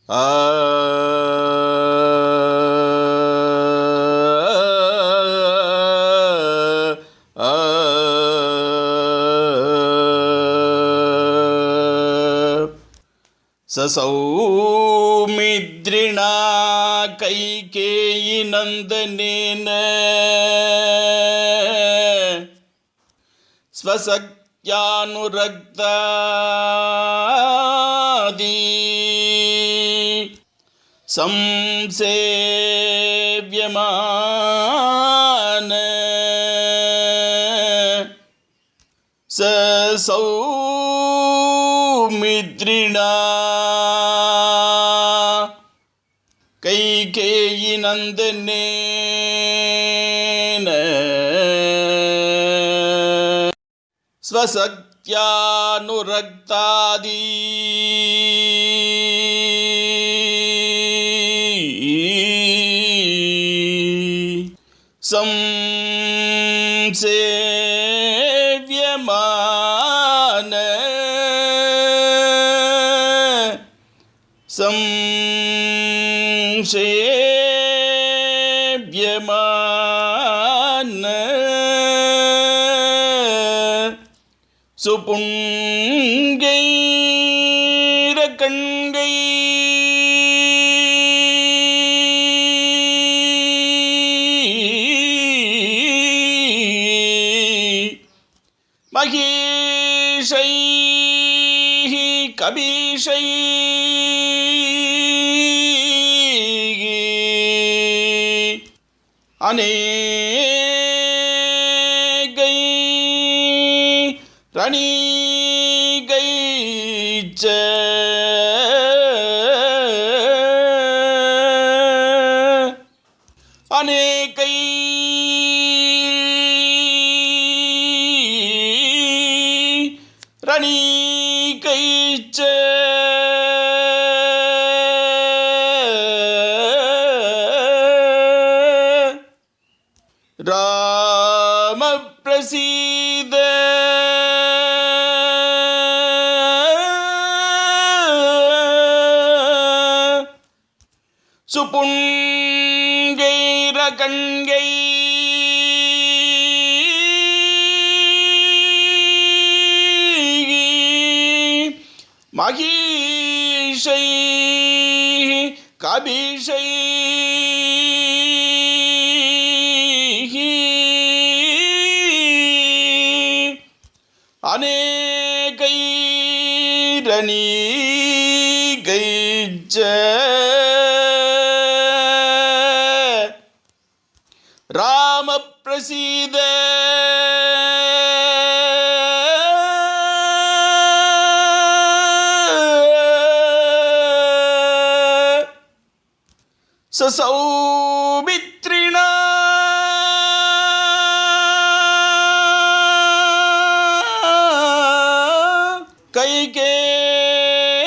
ஆ சௌமித்ரிணா கைகேயி நந்தனேன ஸ்வசக்யானுரக்தாதி சம்சேவ்யமான சௌமித்ரிணா கைகேயி நந்தனேன ஸ்வசக்யானுரக்தாதி சம்சேவ்யமான சம்சேவ்யமான சுபுங்கைர கண்கை மகேஷை கபீஷை அநேகை ரணீகைச்ச அநேகை ரணீகைச்ச ராம பிரசீத சுபுங்கைர கண்கை மகீஷை கபீஷை அநேகை ரணீகைச்ச ராம பிரசீத சௌமித்ரிணா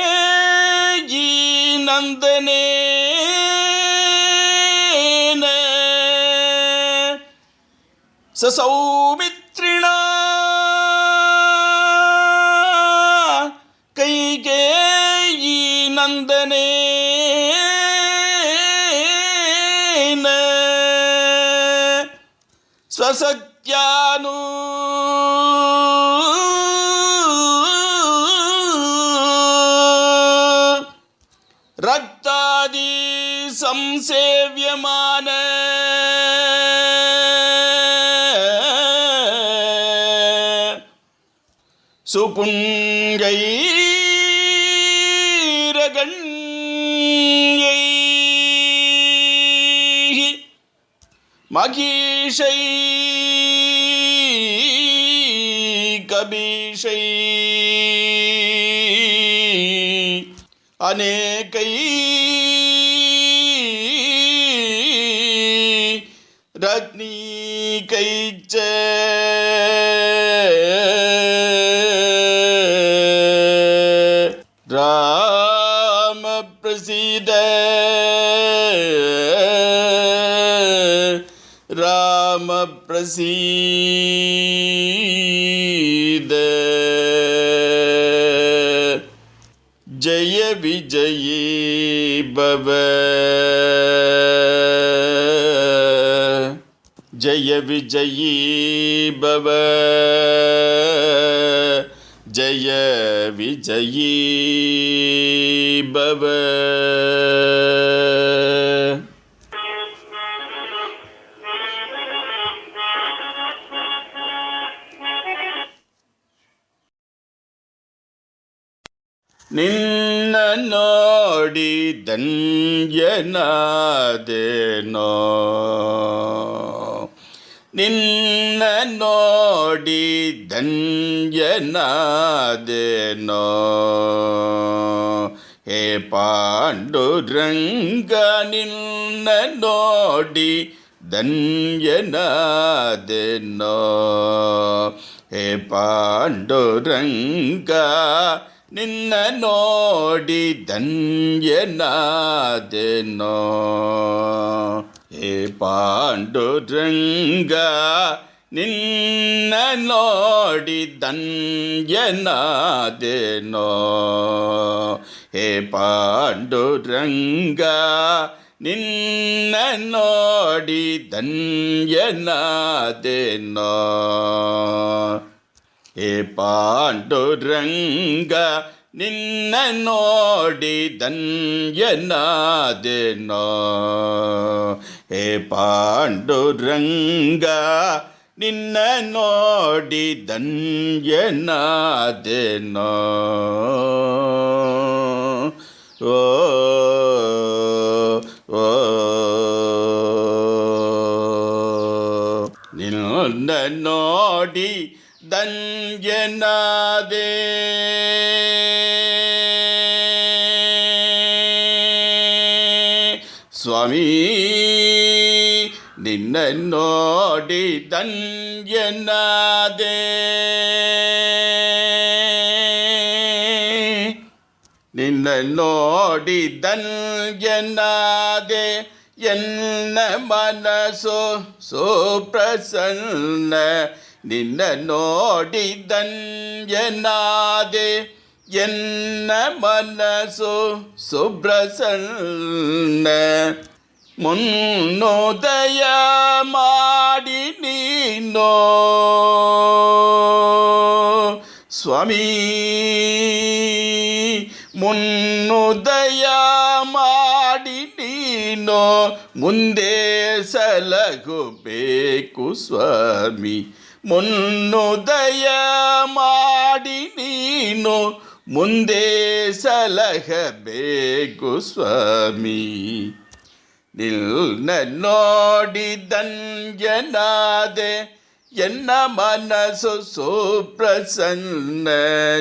கைகேயி நந்தனேன சௌமித்ரிணா கைகேயி நந்தனேன ஸ்வசக்யானு ரக்தாதி சம்சேவ்யமான சுபுங்கைரகண்யை மகீஷை கபீஷை அநேகை ரத்னீகைச்ச ராம பிரசீத ராம பிரசீத ஜய ವಿಜಯೀ ಭವ ಜಯ ವಿಜಯೀ ಭವ ಜಯ ವಿಜಯೀ ಭವ. ನಿನ್ನ ನೋಡಿ ಧನ್ಯನಾದೆನೋ ನಿನ್ನ ನೋಡಿ ಧನ್ಯನಾದೆನೋ ಹೇ ಪಾಂಡುರಂಗ ನಿನ್ನ ನೋಡಿ ಧನ್ಯನಾದೆನೋ ಹೇ ಪಾಂಡುರಂಗ ನಿನ್ನ ನೋಡಿ ಧನ್ಯನಾದೆನೋ ಹೇ ಪಾಂಡುರಂಗ ನಿನ್ನ ನೋಡಿ ಧನ್ಯನಾದೆನೋ ಹೇ ಪಾಂಡುರಂಗ ನಿನ್ನ ನೋಡಿ ಧನ್ಯನಾದೆನೋ ಹೇ ಪಾಂಡುರಂಗ ನಿನ್ನ ನೋಡಿ ಧನ್ಯನಾದೆನೋ ಹೇ ಪಾಂಡುರಂಗ ನಿನ್ನ ನೋಡಿ ಧನ್ಯನಾದೆನೋ. ಓ ಓ ನಿನ್ನ ನೋಡಿ ಧನ್ಯನಾದೆ ಸ್ವಾಮಿ ನಿನ್ನ ನೋಡಿ ಧನ್ಯನಾದೆ ನಿನ್ನ ನೋಡಿ ಧನ್ಯನಾದೆ ಎನ್ನ ಮನಸ್ಸು ಸುಪ್ರಸನ್ನ ನಿನ್ನ ನೋಡಿ ಧನ್ಯನಾದೆ ಎನ್ನ ಮನಸ್ಸು ಸುಪ್ರಸನ್ನ ಮುನ್ನೋದಯ ಮಾಡಿ ನೀನೋ ಸ್ವಾಮಿ ಮುನ್ನೋದಯ ಮಾಡಿ ನೀನೋ ಮುಂದೆ ಸಲಗಬೇಕು ಸ್ವಾಮಿ ಮುನ್ನೋದಯ ಮಾಡಿ ನೀನು ಮುಂದೆ ಸಲಹಬೇಕು ಸ್ವಾಮಿ ನಿನ್ನ ನೋಡಿ ಧನ್ಯನಾದೆ ಎನ್ನ ಮನಸ್ಸು ಸುಪ್ರಸನ್ನ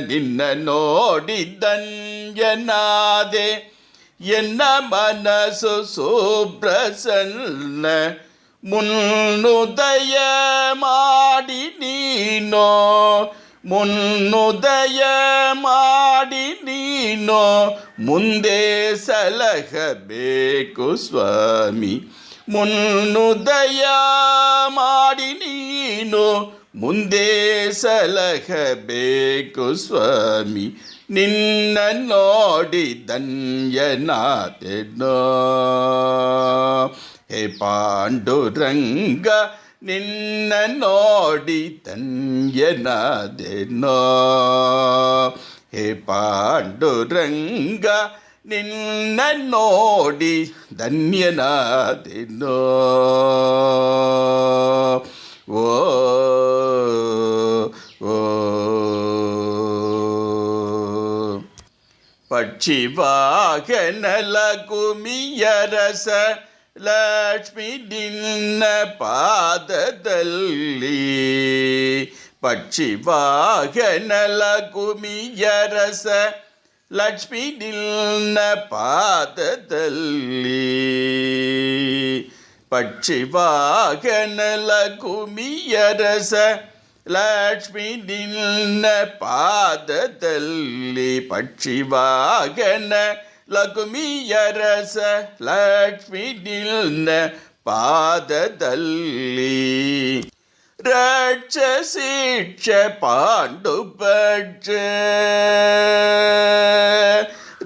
ನಿನ್ನ ನೋಡಿ ಧನ್ಯನಾದೆ ಎನ್ನ ಮನಸ್ಸು ಸುಪ್ರಸನ್ನ ಮುನ್ನೋದಯ ಮಾಡಿ ನೀನೋ ಮುನ್ನೋದಯ ಮಾಡಿ ನೀನೋ ಮುಂದೆ ಸಲಹಬೇಕು ಸ್ವಾಮಿ ಮುನ್ನೋದಯ ಮಾಡಿ ನೀನು ಮುಂದೆ ಸಲಹಬೇಕು ಸ್ವಾಮಿ ನಿನ್ನ ನೋಡಿ ಧನ್ಯನಾದೆನೋ ಹೇ ಪಾಂಡುರಂಗ ನಿನ್ನ ನೋಡಿ ಧನ್ಯನಾದೆನೋ ಹೇ ಪಾಂಡುರಂಗ ನಿನ್ನ ನೋಡಿ ಧನ್ಯನಾದೆನೋ. ಓ ಓ ಪಕ್ಷಿವಾಹನ ಲಘುಮಿಯ ರಸ ಲಕ್ಷ್ಮಿ ನಿನ್ನ ಪಾದದಲ್ಲಿ ಪಕ್ಷಿವಾಹನ ಲಘುಮಿಯ ರಸ ಲಕ್ಷ್ಮಿ ನಿನ್ನ ಪಾದದಲ್ಲಿ ಪಕ್ಷಿವಾಹನ ಲಘುಮಿಯ ರಸ ಲಕ್ಷ್ಮಿ ನಿನ್ನ ಪಾದದಲ್ಲಿ ಪಕ್ಷಿವಾಹನ ಲಘುಮಿಯ ರಸ ಲಕ್ಷ್ಮಿ ನಿನ್ನ ಪಾದದಲ್ಲಿ ರಕ್ಷಸಿಕ್ಷ ಪಾಂಡುಪಕ್ಷ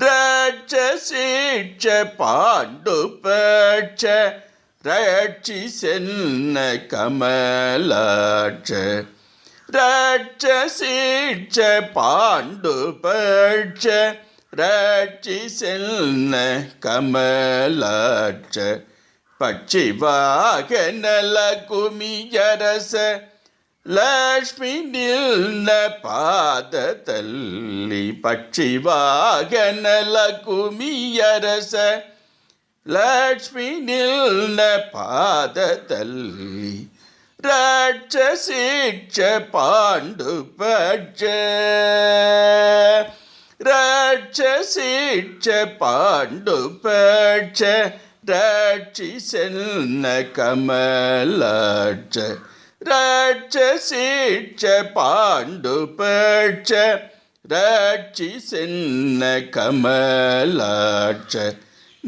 ரட்சசீட்ச பாண்டுபட்ச ரட்சிசென்ன கமலாட்ச ரட்சசீட்ச பாண்டுபட்ச ரட்சிசென்ன கமலாட்ச பட்சிவாகன லகுமியரச லக்ஷ்மி நில்ன பாததல்லி பட்சிவாகன லகுமியரಸ ಲಕ್ಷ್ಮಿ ನಿಲ್ನ ಪಾದದಲ್ಲಿ ರಕ್ಷಸಿಕ್ಷ ಪಾಂಡುಪಕ್ಷ ರಕ್ಷಸಿಕ್ಷ ಪಾಂಡುಪಕ್ಷ ರಕ್ಷಿಸನ್ನ ಕಮಲಾಕ್ಷ ರಕ್ಷಸಿಕ್ಷ ಪಾಂಡುಪಕ್ಷ ರಕ್ಷಿಸನ್ನ ಕಮಲಾಕ್ಷ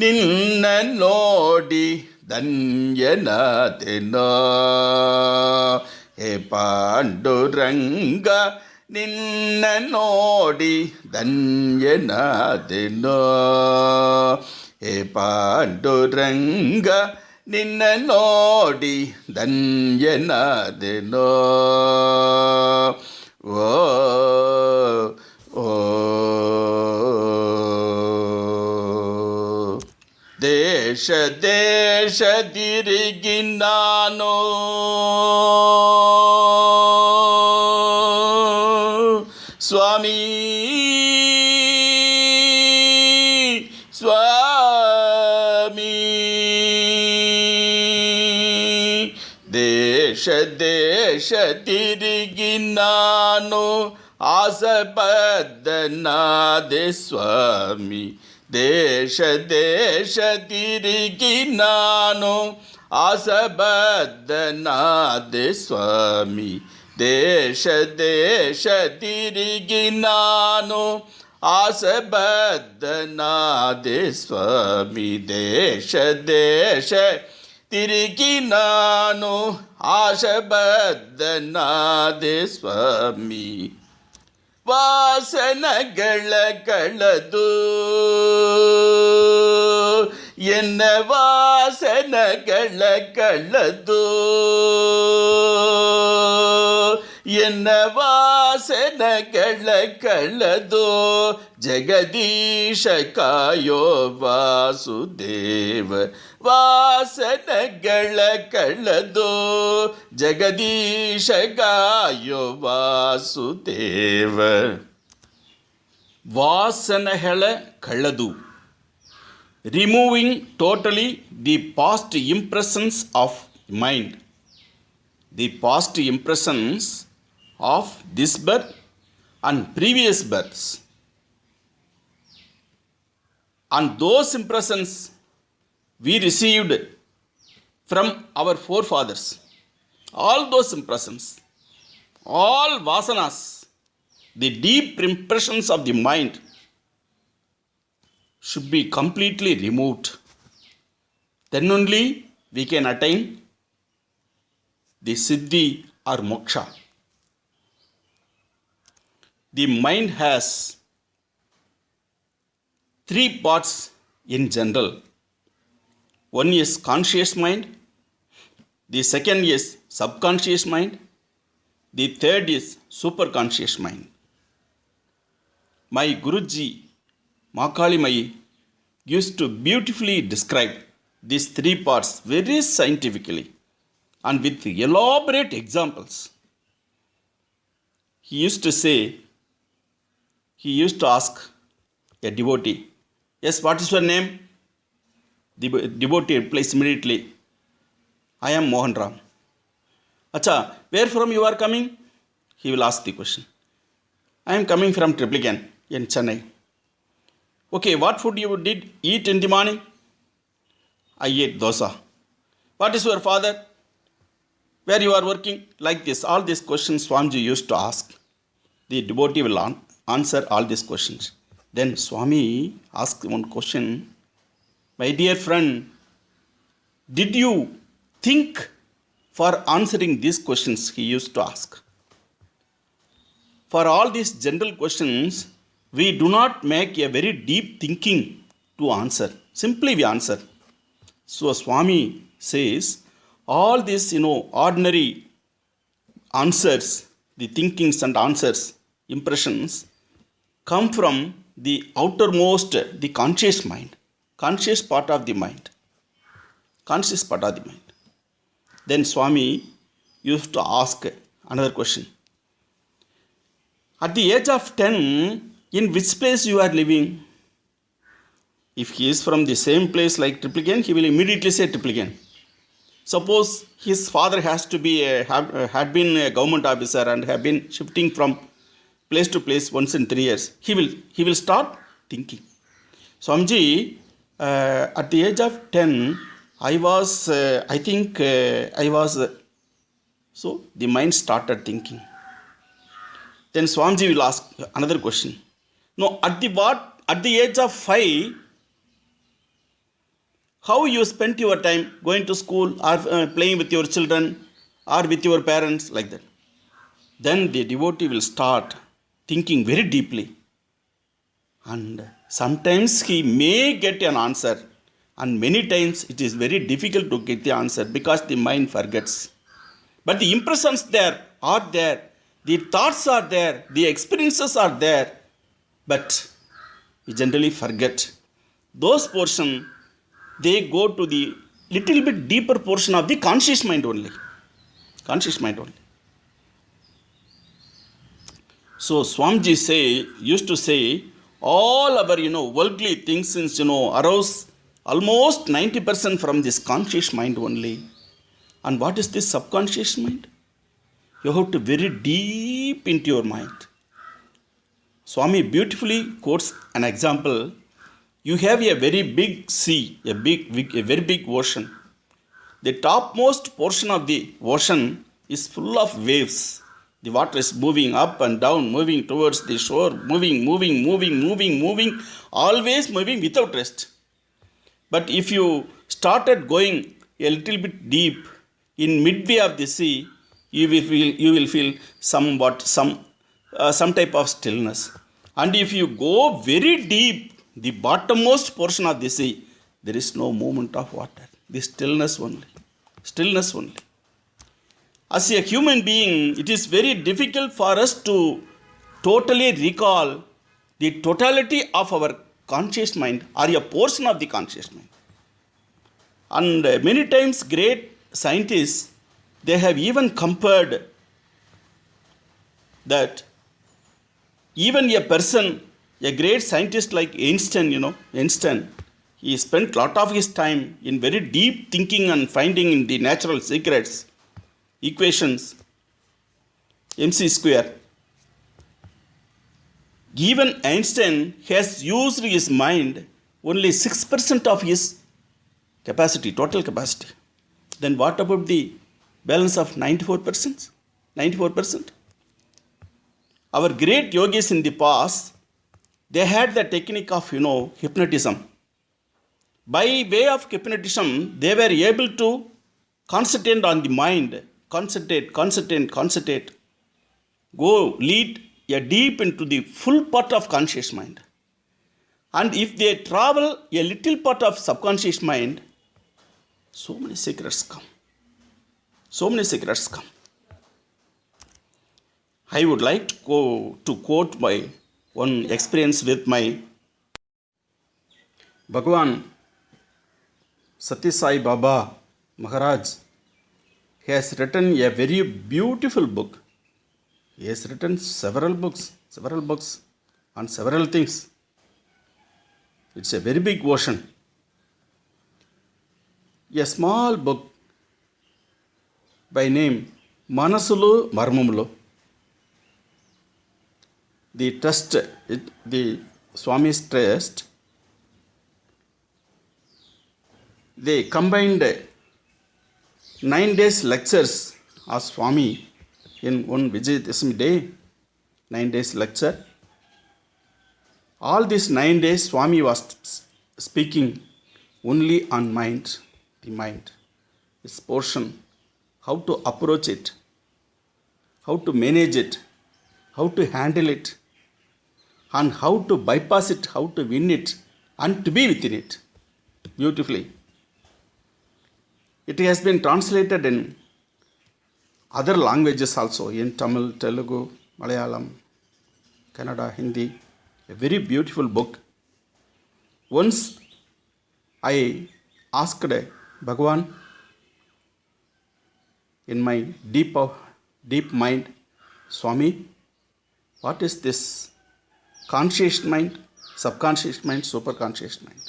ನಿನ್ನ ನೋಡಿ ಧನ್ಯನಾಥೆನೋ ಹೇ ಪಾಂಡುರಂಗ ನಿನ್ನ ನೋಡಿ ಧನ್ಯನಾಥೆನೋ ಹೇ ಪಾಂಡುರಂಗ ನಿನ್ನ ನೋಡಿ ಧನ್ಯನಾಥೆನೋ ಓ ಓ ದೇಶ ದೇಶ ತಿರುಗಿ ನಾನು ಸ್ವಾಮಿ ಸ್ವಾಮಿ ದೇಶ ದೇಶ ತಿರುಗಿ ನಾನು ಆಸಬದ್ಧನಾದೆ ಸ್ವಾಮಿ ದೇಶ ದೇಶ ತಿರುಗಿ ನಾನು ಆಸಬದ್ಧನಾದೆ ಸ್ವಾಮಿ ದೇಶ ದೇಶ ತಿರುಗಿ ನಾನು ಆಸಬದ್ಧನಾದೆ ಸ್ವಾಮಿ ದೇಶ ದೇಶ ತಿರುಗಿ ನಾನು ಆಸಬದ್ಧನಾದೆ ಸ್ವಾಮಿ ವಾಸನಗಳ ಕಳೆದು ಎನ್ನ ವಾಸನಗಳ ಕಳೆದು ಎನ್ನ ವಾಸನಗಳ ಕಳೆದು ಜಗದೀಶ ಕಾಯೋ ವಾಸುದೇವ ವಾಸನಗಳ ಕಳೆದು ಜಗದೀಶ ಕಾಯೋ ವಾಸುದೇವ ವಾಸನೆಗಳ ಕಳೆದು removing totally the past impressions of mind, the past impressions of this birth and previous births, and those impressions we received from our forefathers, all those impressions, all vasanas, the deep impressions of the mind should be completely removed. Then only we can attain the siddhi or moksha. The mind has three parts in general. One is conscious mind, the second is subconscious mind, the third is superconscious mind. My Guruji Makali Mai used to beautifully describe these three parts very scientifically and with elaborate examples. He used to say, he used to ask a devotee, yes, what is your name? The devotee replies immediately, I am Mohanram. Acha, where from you are coming? He will ask the question. I am coming from Triplicane in Chennai. Okay, what food you did eat in the morning? I ate dosa. What is your father? Where you are working? Like this, all these questions Swamiji used to ask. The devotee will answer all these questions. Then Swami asked one question. My dear friend, did you think for answering these questions? He used to ask. For all these general questions, we do not make a very deep thinking to answer. Simply we answer. So Swami says, all these, ordinary answers, the thinkings and answers, impressions, come from the outermost, the conscious mind, conscious part of the mind, conscious part of the mind. Then Swami used to ask another question. At the age of 10, in which place you are living? If he is from the same place like Triplicane, he will immediately say Triplicane. Suppose his father has to be had been a government officer and have been shifting from place to place once in 3 years, he will start thinking. Swamiji, at the age of 10, I was, so the mind started thinking. Then Swamiji will ask another question. No, at the age of 5, how you spent your time going to school or playing with your children or with your parents, like that. Then the devotee will start thinking very deeply. And sometimes he may get an answer, and many times it is very difficult to get the answer because the mind forgets. But the impressions are there, the thoughts are there, the experiences are there, but we generally forget. Those portions, they go to the little bit deeper portion of the conscious mind only. Conscious mind only. So Swamiji used to say, all our, worldly things, arouse almost 90% from this conscious mind only. And what is this subconscious mind? You have to very deep into your mind. Swami beautifully quotes an example. You have a very big sea, a very big ocean. The topmost portion of the ocean is full of waves. The water is moving up and down, moving towards the shore, moving, always moving without rest. But if you started going a little bit deep, in midway of the sea, you will feel some type of stillness. And if you go very deep, the bottommost portion of the sea, there is no movement of water. The stillness only. Stillness only. As a human being, it is very difficult for us to totally recall the totality of our conscious mind or a portion of the conscious mind. And many times great scientists, they have even compared that even a person, a great scientist like Einstein, he spent a lot of his time in very deep thinking and finding in the natural secrets, equations, mc square. Even Einstein has used his mind only 6% of his capacity, total capacity. Then what about the balance of 94%? 94%? Our great yogis in the past, they had the technique of, hypnotism. By way of hypnotism, they were able to concentrate on the mind, concentrate, go lead a deep into the full part of conscious mind. And if they travel a little part of subconscious mind, so many secrets come. I would like to quote my one experience with my Bhagwan Satya Sai Baba Maharaj. He has written a very beautiful book. He has written several books on several things. It's a very big ocean. A small book by name Manasulu Marmumulo. The Swami's trust, they combined 9 days lectures of Swami in one Vijayadashami day, 9 days lecture. All these 9 days Swami was speaking only on mind, the mind, its portion, how to approach it, how to manage it, how to handle it. and how to bypass it, how to win it, and to be within it beautifully. It has been translated in other languages also, in Tamil, Telugu, Malayalam, Kannada, Hindi. A very beautiful book. Once I asked Bhagavan in my deep mind, Swami, what is this conscious mind, subconscious mind, superconscious mind?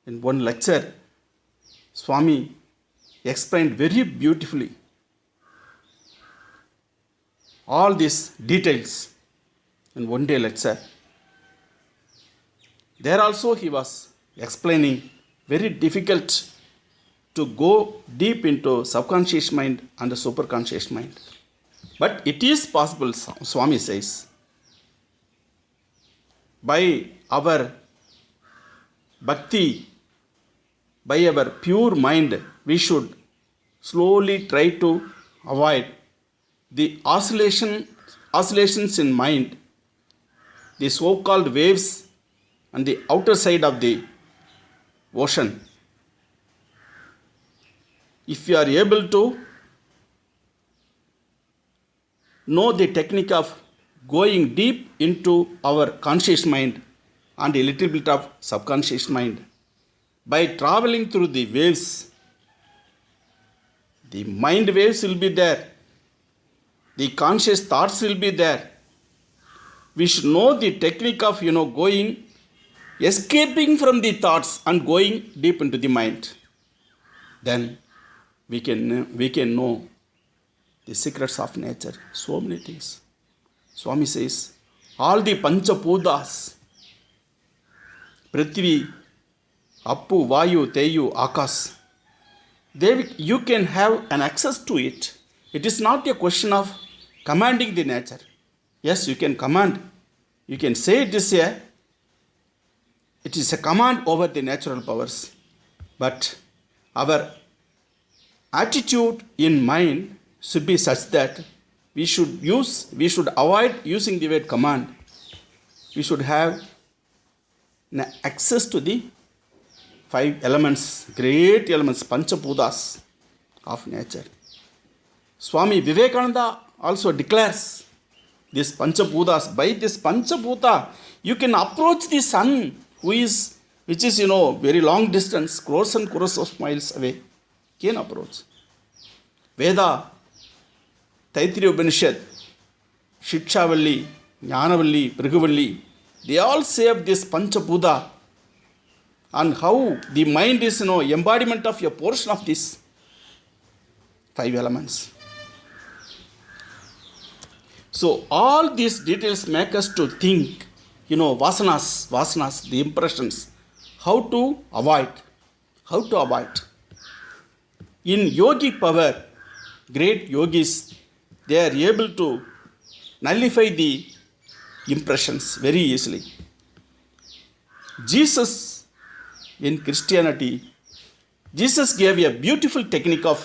In one lecture, Swami explained very beautifully all these details in one day lecture. There also he was explaining very difficult to go deep into subconscious mind and the superconscious mind. But it is possible, Swami says. By our bhakti, by our pure mind, we should slowly try to avoid the oscillations in mind, the so-called waves on the outer side of the ocean. If you are able to know the technique of going deep into our conscious mind and a little bit of subconscious mind, by traveling through the waves, the mind waves will be there, the conscious thoughts will be there. We should know the technique of going, escaping from the thoughts and going deep into the mind. Then we can know the secrets of nature, so many things. Swami says, all the Panchapudas, Prithvi, Appu, Vayu, Teyu, Akas, you can have an access to it. It is not a question of commanding the nature. Yes, you can command. You can say it is a command over the natural powers. But our attitude in mind should be such that we should avoid using the word command. We should have access to the 5 elements, great elements, Panchapudas of nature. Swami Vivekananda also declares this Panchapudas. By this Panchabhuta, you can approach the sun, which is very long distance, crores and crores of miles away. Can approach. Veda, Taittiriya Upanishad, Shikshavalli, Jnanavalli, Bhrigavalli, they all say of this Panchabhuta and how the mind is embodiment of a portion of these 5 elements. So all these details make us to think, vasanas, the impressions, how to avoid. In yogic power, great yogis, they are able to nullify the impressions very easily. Jesus, in Christianity, Jesus gave a beautiful technique of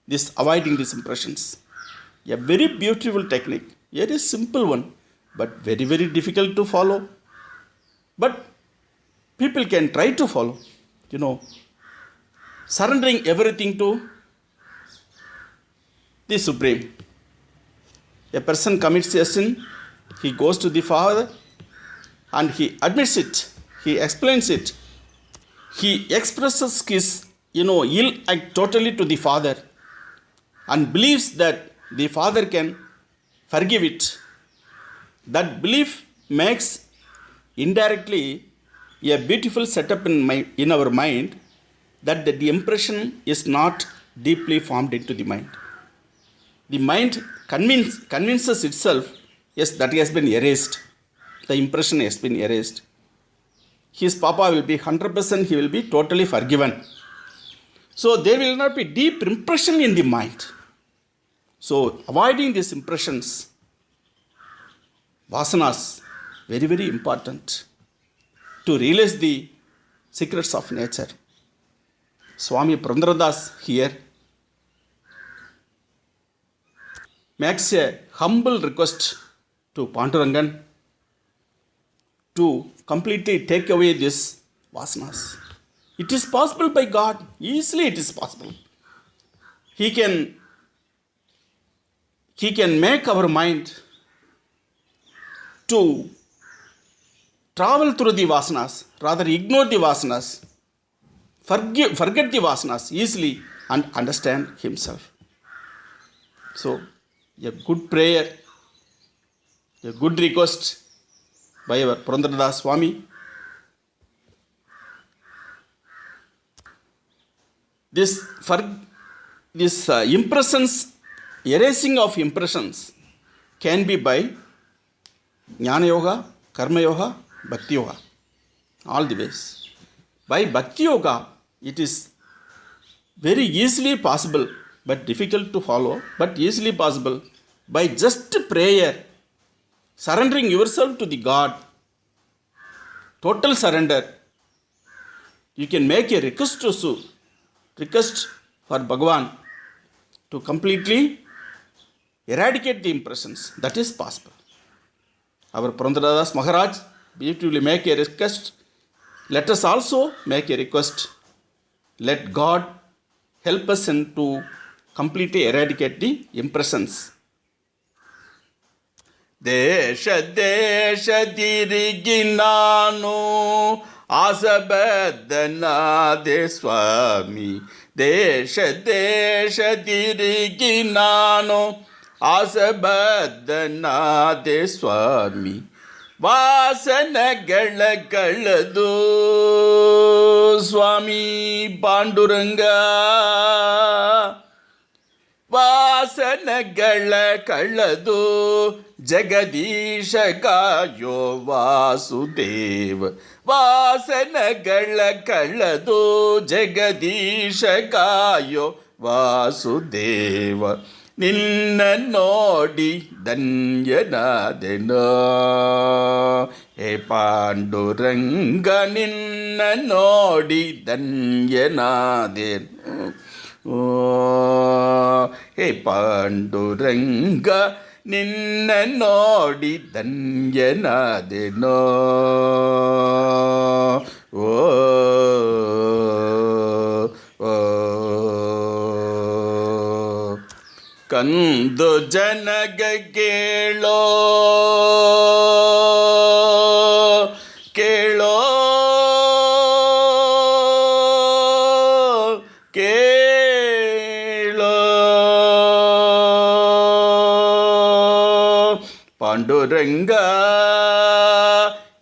this avoiding these impressions. A very beautiful technique. Very simple one, but very, very difficult to follow. But people can try to follow. Surrendering everything to the Supreme. A person commits a sin, he goes to the Father and he admits it, he explains it. He expresses his ill act totally to the Father and believes that the Father can forgive it. That belief makes indirectly a beautiful setup in our mind that the impression is not deeply formed into the mind. The mind convinces itself, yes, that has been erased. The impression has been erased. His papa will be 100%, he will be totally forgiven. So there will not be deep impression in the mind. So avoiding these impressions, vasanas, very, very important to realize the secrets of nature. Swami Purandradas here makes a humble request to Pandurangan to completely take away this vasanas. It is possible by God. Easily it is possible. He can make our mind to travel through the vasanas, rather ignore the vasanas, forget the vasanas easily and understand himself. So, a good prayer, a good request by our Panduranga Swami. This impressions, erasing of impressions can be by Jnana Yoga, Karma Yoga, Bhakti Yoga, all the ways. By Bhakti Yoga, it is very easily possible, but difficult to follow, but easily possible. By just prayer, surrendering yourself to the God, total surrender, you can make a request for Bhagavan to completely eradicate the impressions. That is possible. Our Panduranga Maharaj beautifully make a request. Let us also make a request. Let God help us to completely eradicate the impressions. ದೇಶ ದೇಶ ತಿರುಗಿ ನಾನು ಆಸಬದ್ಧನಾದೆ ಸ್ವಾಮಿ. ದೇಶ ದೇಶ ತಿರುಗಿ ನಾನು ಆಸಬದ್ಧನಾದೆ ಸ್ವಾಮಿ. ವಾಸನಗಳ ಕಳೆದು ಸ್ವಾಮಿ ಪಾಂಡುರಂಗ. ವಾಸನಗಳ ಕಳೆದು ಜಗದೀಶ ಕಾಯೋ ವಾಸುದೇವ. ವಾಸನಗಳ ಕಳೆದು ಜಗದೀಶ ಕಾಯೋ ವಾಸುದೇವ. ನಿನ್ನ ನೋಡಿ ಧನ್ಯನಾದೆನೋ ಹೇ ಪಾಂಡುರಂಗ. ನಿನ್ನ ನೋಡಿ ಧನ್ಯನಾದೆನೋ ಹೇ ಪಾಂಡುರಂಗ. ನಿನ್ನ ನೋಡಿ ಧನ್ಯನಾದೆನೋ. ಓ ಕಂದು ಜನಗ ಕೇಳೋ ಕೇಳೋ ಕೇಳೋ ಪಾಂಡುರಂಗ.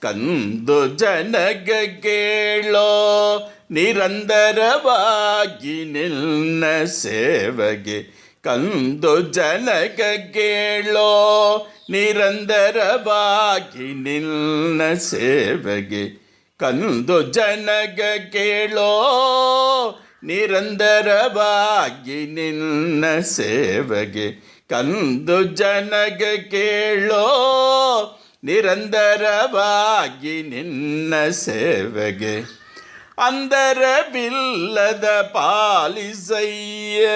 ಕಂದು ಜನಗ ಕೇಳೋ ನಿರಂತರವಾಗಿ ನಿನ್ನ ಸೇವೆಗೆ. ಕಂದು ಜನಗ ಕೇಳೋ ನಿರಂತರವಾಗಿ ನಿನ್ನ ಸೇವೆಗೆ. ಕಂದು ಜನಗ ಕೇಳೋ ನಿರಂತರವಾಗಿ ನಿನ್ನ ಸೇವೆಗೆ. ಕಂದು ಜನಗ ಕೇಳೋ ನಿರಂತರವಾಗಿ ನಿನ್ನ ಸೇವೆಗೆ. ಅಂದರವಿಲ್ಲದ ಪಾಲಿಸಯ್ಯ.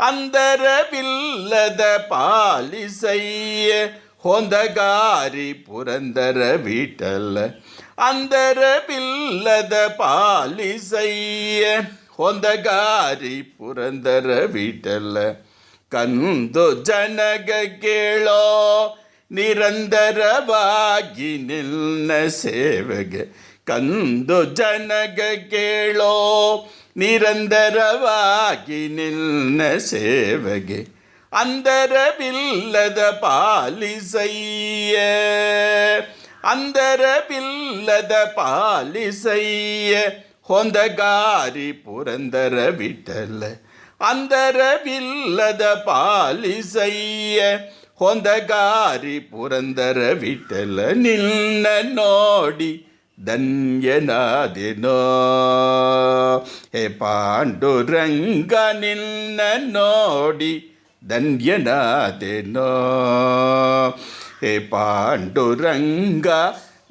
ಅಂದರವಿಲ್ಲದ ಪಾಲಿಸಯ್ಯ ಹೊಂದಗಾರಿ ಪುರಂದರ ವಿಠಲ. ಅಂದರವಿಲ್ಲದ ಪಾಲಿಸಯ್ಯ ಹೊಂದಗಾರಿ ಪುರಂದರ ವಿಠಲ. ಕಂದು ಜನಗ ಕೇಳೋ ನಿರಂತರವಾಗಿ ನಿನ್ನ ಸೇವೆಗೆ. ಕಂದು ಜನಗ ಕೇಳೋ ನಿರಂತರವಾಗಿ ನಿನ್ನ ಸೇವೆಗೆ. ಅಂದರವಿಲ್ಲದ ಪಾಲಿಸಯ್ಯ. ಅಂದರವಿಲ್ಲದ ಪಾಲಿಸಯ್ಯ ಹೊಂದಗಾರಿ ಪುರಂದರ ವಿಠಲ. ಅಂದರವಿಲ್ಲದ ಪಾಲಿಸಯ್ಯ ಹೊಂದಗಾರಿ ಪುರಂದರ ವಿಠಲ. ನಿನ್ನ ನೋಡಿ ಧನ್ಯನಾದೆನೋ ಹೇ ಪಾಂಡುರಂಗ. ನಿನ್ನ ನೋಡಿ ಧನ್ಯನಾದೆನೋ ಹೇ ಪಾಂಡುರಂಗ.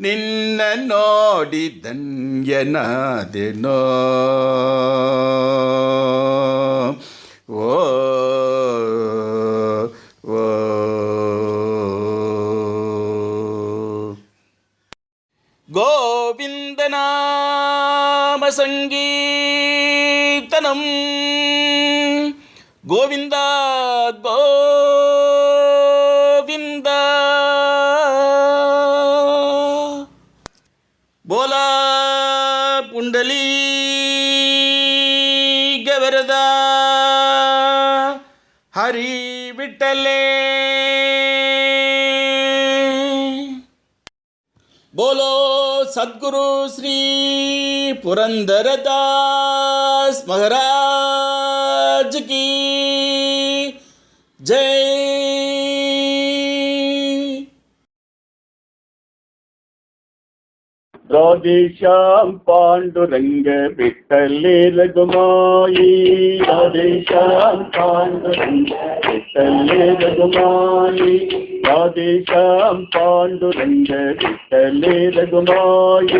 ನಿನ್ನ ನೋಡಿ ಧನ್ಯನಾದೆನೋ. ಓ ಓ கோவிந்த நாம சங்கீர்த்தனம் கோவிந்தா கோவிந்தா. போலா புண்டலீ கவரதா ஹரி விட்டலே. बोलो सद्गुरु श्री पुरंदरदास महाराज की जय. राधेश्याम पांडुरंग विठ्ठले रघुमाई. राधेश्याम पांडुरंग विठ्ठले रघुमाई. राधेश्याम पांडुरंग विठ्ठले रघुमाई.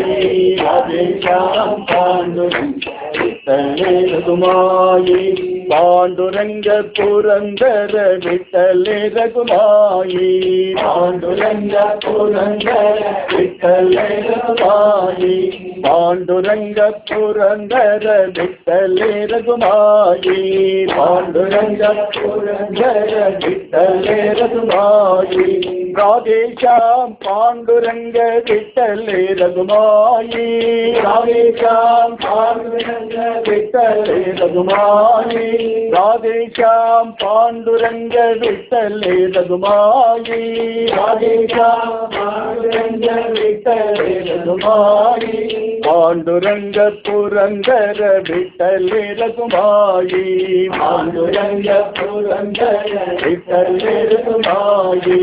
राधेश्याम पांडुरंग विठ्ठले रघुमाई. पांडुरंग पुरंदर विठ्ठले रघुमाई. पांडुरंग पुरंदर विठ्ठले रघुमाई. पांडुरंग पुरंदर विठ्ठले रघुमाई. पांडुरंग पुरंदर विठ्ठले रघुमाई. राधेश्याम पांडुरंग विठ्ठले रघुमाई. राधेश्याम पांडुरंग विठ्ठले रघुमाई. राधेश्याम पांडुरंग विठ्ठले रघुमाई. राधेश्याम पांडुरंग विठ्ठले रघुमाई. पांडुरंग पुरंदर विठ्ठले रघुमाई. पांडुरंग पुरंदर विठ्ठले रघुमाई.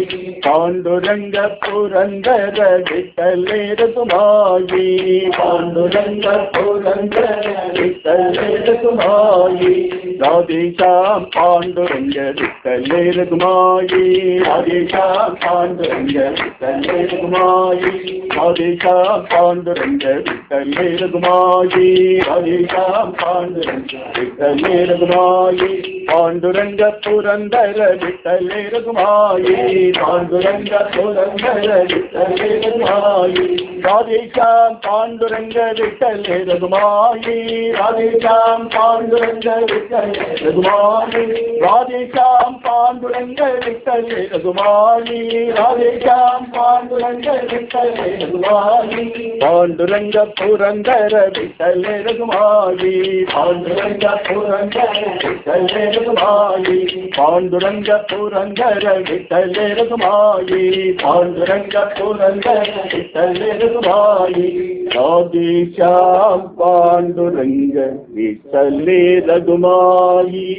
पांडुरंग पुरंदर विठ्ठले रघुमाई. पांडुरंग पुरंदर विठ्ठले रघुमाई. राधेश्याम पांडुरंग विठ्ठले रघुमाई. राधेश्याम पांडुरंग विठ्ठले रघुमाई. राधेश्याम पांडुरंग विठ्ठले रघुमाई. राधेश्याम पांडुरंग विठ्ठले रघुमाई. पांडुरंग पुरंदर विठ्ठले रघुमाई. पांडुरंग पुरंदर विठ्ठले रघुमाई. राधेश्याम पांडुरंग विठ्ठले रघुमाई. राधेश्याम पांडुरंग विठ्ठले रघुमाई. राधेश्याम पांडुरंग विठ्ठले रघुमाई. राधेश्याम पांडुरंग विठ्ठले रघुमाई. पांडुरंग पुरंदर विठ्ठले रघुमाई. पांडुरंग पुरंदर विठ्ठले रघुमाई. पांडुरंग पुरंदर विठ्ठले रघुमाई. पांडुरंग पुरंदर विठ्ठले रघुमाई. राधेश्याम पांडुरंग विठ्ठले रघुमाई.